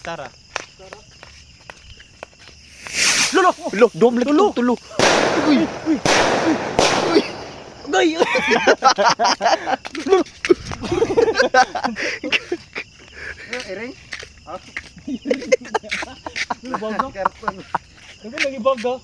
Tara. Lolo! Lolo! Doble tulo! Tulo! Uy! Uy! Uy! Uy! Lolo! Ering? Baga? Ano lagi baga?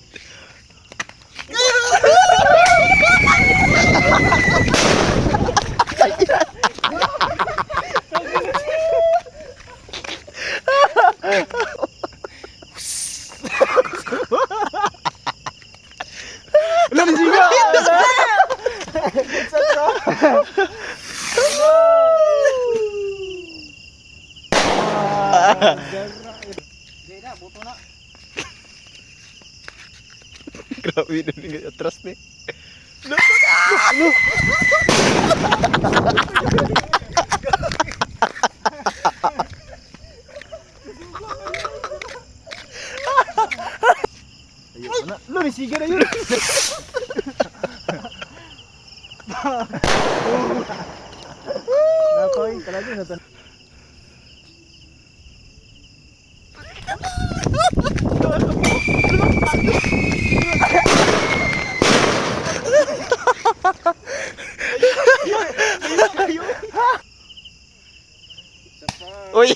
Lolo siga! Di na, buto na. Grabe na rin atras ni. Lo, siga na yun. Nakoy, talaga na to. Uy!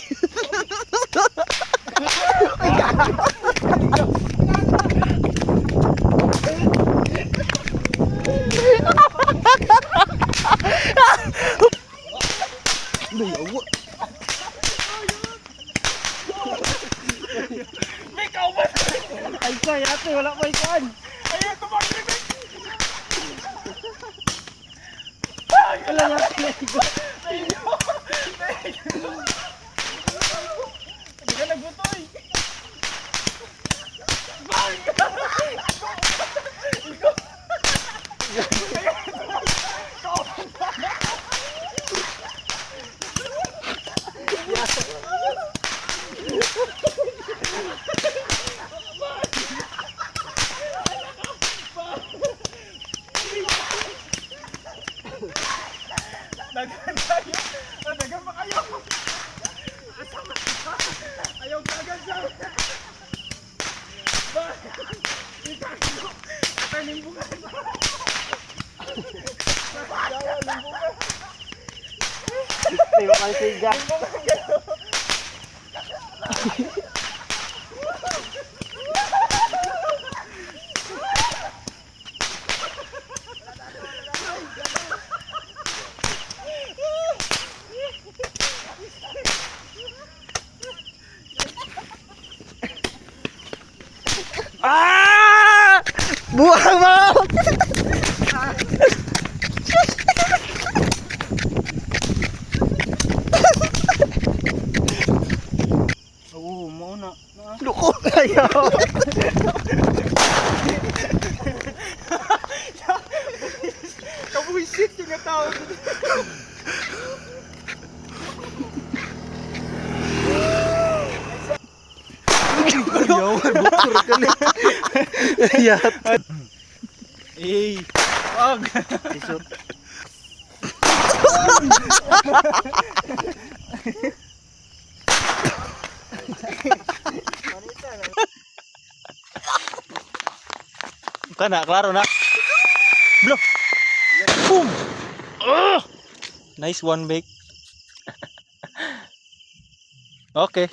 Ay, kaya ate, wala pa ikuan. Wala na ate. Hindi ka nagbutoy. Dagan tayo. Dagan pa kayo. Ayaw dagan siya. Atay nimbukan. Tayo kayo siga. Ah! Buang mo! Oo, mauna. Luko kayo! Kabuisit yung tao. Yawan, bukor ka na. Yat. Eh, wag. Isot. Kana, klaro na. Blo. Boom. Nice one bake. Okay.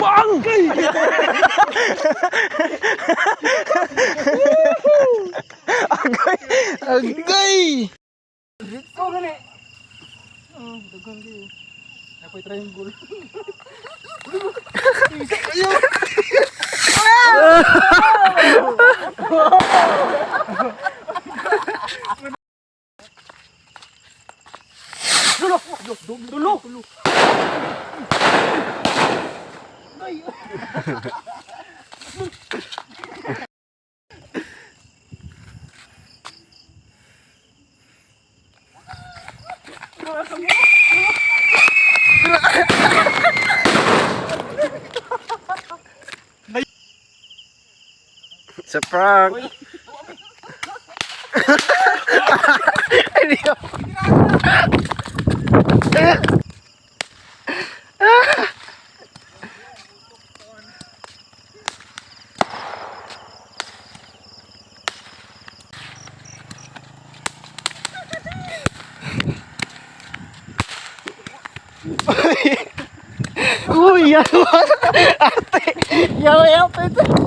Bang! Agay! Agay! Dito gani. Oh, dagang kayo. Napoy triangle. Ayo. Dulo. Ay. Sa prank. Uy, yan. Ate. Yaw, yaw.